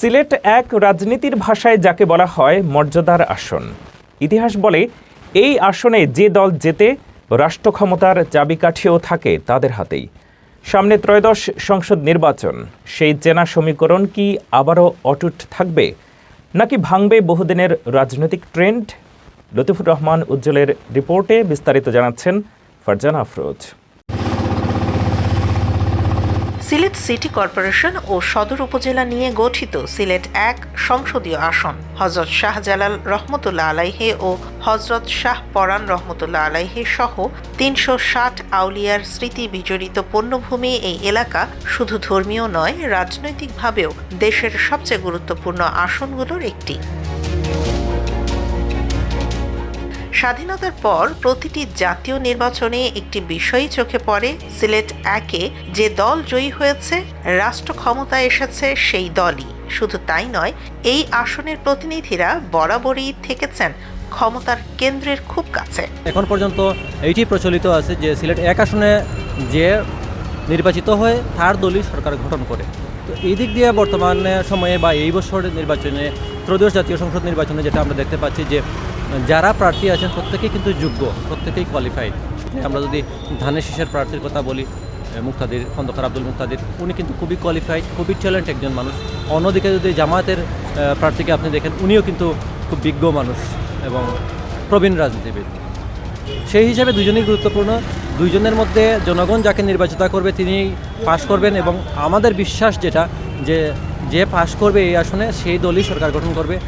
সিলেট এক রাজনীতির ভাষায় যাকে বলা হয় মর্যাদার আসন। ইতিহাস বলে এই আসনে যে দল জেতে রাষ্ট্র ক্ষমতার চাবিকাঠিও থাকে তাদের হাতেই। সামনে ত্রয়োদশ সংসদ নির্বাচন, সেই চেনা সমীকরণ কি আবারও অটুট থাকবে নাকি ভাঙবে বহুদিনের রাজনৈতিক ট্রেন্ড? লতিফুর রহমান উজ্জ্বলের রিপোর্টে বিস্তারিত জানাচ্ছেন ফারজানা আফরোজ। সিলেট সিটি কর্পোরেশন ও সদর উপজেলা নিয়ে গঠিত সিলেট এক সংসদীয় আসন হযরত শাহজালাল রহমতুল্লাহ আলাইহি ও হযরত শাহ পরাণ রহমতুল্লাহ আলাইহি সহ ৩৬০ আউলিয়ার স্মৃতি বিজড়িত পুণ্যভূমি এই এলাকা শুধু ধর্মীয় নয়, রাজনৈতিকভাবেও দেশের সবচেয়ে গুরুত্বপূর্ণ আসনগুলোর একটি। স্বাধীনতার পর প্রতিটি জাতীয় নির্বাচনে একটি বিষয়ই চোখে পড়ে, সিলেট একে যে দল জয়ী হয়েছে, রাষ্ট্র ক্ষমতায় এসেছে সেই দলই। শুধু তাই নয়, এই আসনের প্রতিনিধিরা বরাবরই থেকেছেন ক্ষমতার কেন্দ্রের খুব কাছে। এখন পর্যন্ত এইটি প্রচলিত আছে যে সিলেট এক আসনে যে নির্বাচিত হয়ে তার দলই সরকার গঠন করে। তো এই দিক দিয়ে বর্তমান সময়ে বা এই বছরের নির্বাচনে ত্রয়োদশ জাতীয় সংসদ নির্বাচনে যেটা আমরা দেখতে পাচ্ছি যে যারা প্রার্থী আছেন প্রত্যেকেই কিন্তু যোগ্য, প্রত্যেকেই কোয়ালিফাইড। আমরা যদি ধানের শীষের প্রার্থীর কথা বলি, মুক্তাদির খন্দকার আব্দুল মুক্তাদির, উনি কিন্তু খুবই কোয়ালিফাইড, খুবই ট্যালেন্ট একজন মানুষ। অন্যদিকে যদি জামায়াতের প্রার্থীকে আপনি দেখেন, উনিও কিন্তু খুব বিজ্ঞ মানুষ এবং প্রবীণ রাজনীতিবিদ। সেই হিসাবে দুজনেই গুরুত্বপূর্ণ। দুইজনের মধ্যে জনগণ যাকে নির্বাচিত করবে তিনি পাশ করবেন এবং আমাদের বিশ্বাস যেটা যে পাশ করবে এই আসনে সেই দলই সরকার গঠন করবে।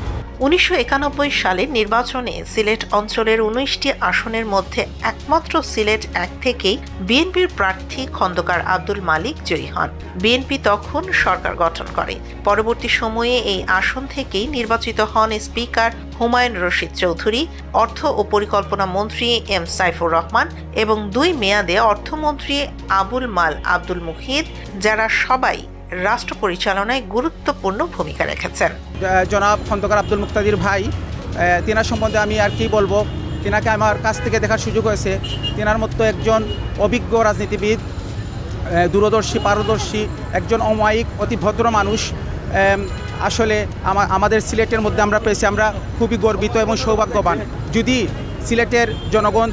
১৯৯১ সালের নির্বাচনে সিলেট অঞ্চলের ১৯টি আসনের মধ্যে একমাত্র সিলেট এক থেকেই বিএনপির প্রার্থী খন্দকার আব্দুল মালিক জয়ী হন। বিএনপি তখন সরকার গঠন করে। পরবর্তী সময়ে এই আসন থেকেই নির্বাচিত হন স্পিকার হুমায়ুন রশিদ চৌধুরী, অর্থ ও পরিকল্পনা মন্ত্রী এম সাইফুর রহমান এবং ২ মেয়াদে অর্থমন্ত্রী আবুল মাল আব্দুল মুহিত, যারা সবাই রাষ্ট্র পরিচালনায় গুরুত্বপূর্ণ ভূমিকা রেখেছেন। জনাব খন্দকার আব্দুল মুক্তাদির ভাই, তিনার সম্বন্ধে আমি আর কি বলবো। তিনাকে আমার কাছ থেকে দেখার সুযোগ হয়েছে। তিনার মতো একজন অভিজ্ঞ রাজনীতিবিদ, দূরদর্শী, পারদর্শী, একজন অমায়িক, অতি ভদ্র মানুষ আসলে আমাদের সিলেটের মধ্যে আমরা পেয়েছি। আমরা খুবই গর্বিত এবং সৌভাগ্যবান। যদি সিলেটের জনগণ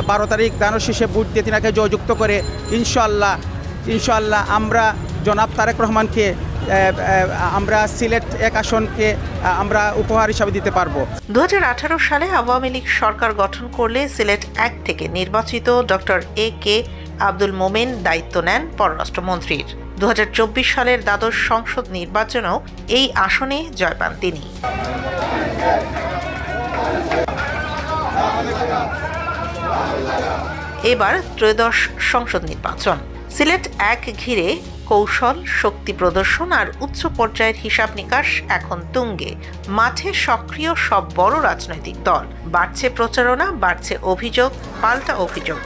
12 তারিখ ধানের শীষে ভোট দিয়ে তিনাকে জয়যুক্ত করে, ইনশাআল্লাহ আমরা জনাব তারেক রহমানকে আমরা সিলেট এক আসনকে আমরা উপহার হিসাবে দিতে পারবো। ২০১৮ সালে আওয়ামী লীগ সরকার গঠন করলে সিলেট এক থেকে নির্বাচিত ডক্টর এ.কে আব্দুল মোমেন দায়িত্ব নেন পররাষ্ট্রমন্ত্রীর। ২০২৪ সালের দ্বাদশ সংসদ নির্বাচনেও এই আসনে জয় পান তিনি। এবার ত্রয়োদশ সংসদ নির্বাচন। সিলেট এক ঘিরে কৌশল, শক্তি প্রদর্শন আর উচ্চ পর্যায়ের হিসাব নিকাশ এখন তুঙ্গে। মাঠে সক্রিয় সব বড় রাজনৈতিক দল। বাড়ছে প্রচারণা, বাড়ছে অভিযোগ, পাল্টা অভিযোগ।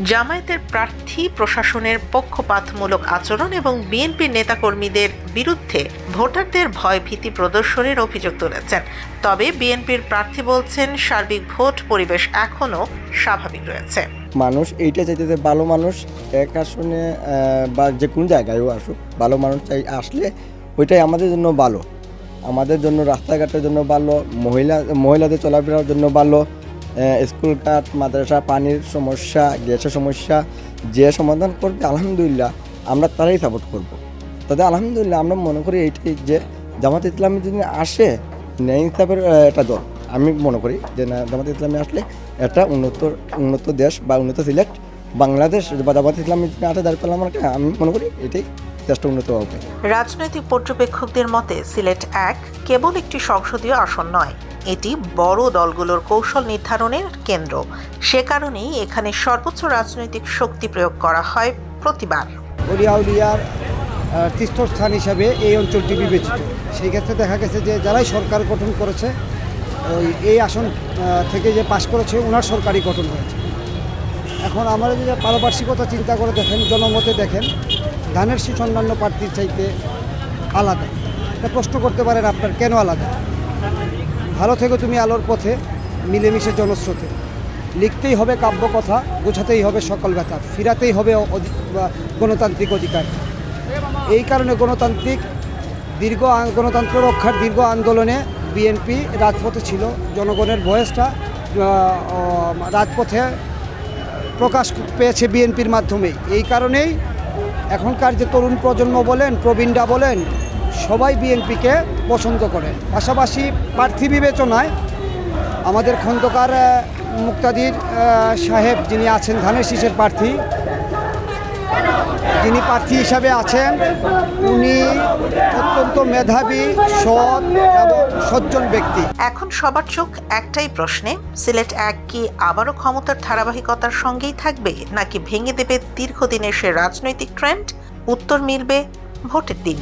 জামায়াতের প্রার্থী প্রশাসনের পক্ষপাতমূলক আচরণ এবং বিএনপির নেতাকর্মীদের বিরুদ্ধে ভোটারদের ভয়ভীতি প্রদর্শনের অভিযোগ তুলেছেন। তবে বিএনপির প্রার্থী বলছেন সার্বিক ভোট পরিবেশ এখনও স্বাভাবিক রয়েছে। মানুষ এইটা চাইতে যে ভালো মানুষ এক আসনে বা যে কোনো জায়গায়ও আসুক, ভালো মানুষ আসলে ওইটাই আমাদের জন্য ভালো, আমাদের জন্য রাস্তাঘাটের জন্য ভালো, মহিলাদের চলাফেরার জন্য ভালো, স্কুল ঘাট, মাদ্রাসা, পানির সমস্যা, গ্যাসের সমস্যা যে সমাধান করবে আলহামদুলিল্লাহ আমরা তারাই সাপোর্ট করব। তাদের আলহামদুলিল্লাহ আমরা মনে করি এইটাই যে জামাত ইসলামী যদি আসে ন্যায় ইনসাফের একটা দল, আমি মনে করি যে না, জামাত ইসলামী আসলে একটা উন্নত দেশ বা উন্নত সিলেট বাংলাদেশ বা জামাত ইসলামী আসে দাঁড়িয়ে পেলাম, আমি মনে করি এটাই দেশটা উন্নত হবে। রাজনৈতিক পর্যবেক্ষকদের মতে সিলেট এক কেবল একটি সংসদীয় আসন নয়, এটি বড় দলগুলোর কৌশল নির্ধারণের কেন্দ্র। সে কারণেই এখানে সর্বোচ্চ রাজনৈতিক শক্তি প্রয়োগ করা হয় প্রতিবার। উলিয়ার তীর্থস্থান হিসাবে এই অঞ্চলটি বিবেচিত। সেই ক্ষেত্রে দেখা গেছে যে যারাই সরকার গঠন করেছে, এই আসন থেকে যে পাশ করেছে ওনার সরকারই গঠন হয়েছে। এখন আমরা যদি পারিপার্শ্বিকতা চিন্তা করে দেখেন, জনমতে দেখেন, ধানের শীষ অন্যান্য প্রার্থীর চাইতে আলাদা। এটা প্রশ্ন করতে পারেন আপনার কেন আলাদা? ভালো থেকে তুমি আলোর পথে, মিলেমিশে জনস্রোতে, লিখতেই হবে কাব্য কথা, বোঝাতেই হবে সকল ব্যথা, ফিরাতেই হবে গণতান্ত্রিক অধিকার। এই কারণে গণতন্ত্র রক্ষার দীর্ঘ আন্দোলনে বিএনপি রাজপথে ছিল। জনগণের ভয়েসটা রাজপথে প্রকাশ পেয়েছে বিএনপির মাধ্যমেই। এই কারণেই এখনকার যে তরুণ প্রজন্ম বলেন, প্রবীণরা বলেন, সবাই বিএনপিকে পছন্দ করে। পাশাপাশি প্রার্থী বিবেচনায় আমাদের খন্দকার মুক্তাদির সাহেব, যিনি আছেন ধানের শীষের প্রার্থী, যিনি প্রার্থী হিসাবে আছেন, উনি অত্যন্ত মেধাবী, সৎ এবং সজ্জন ব্যক্তি। এখন সবার চোখ একটাই প্রশ্নে, সিলেট 1 কি আবারও ক্ষমতার ধারাবাহিকতার সঙ্গেই থাকবে, নাকি ভেঙে দেবে দীর্ঘদিনের সে রাজনৈতিক ট্রেন্ড? উত্তর মিলবে ভোটের দিন।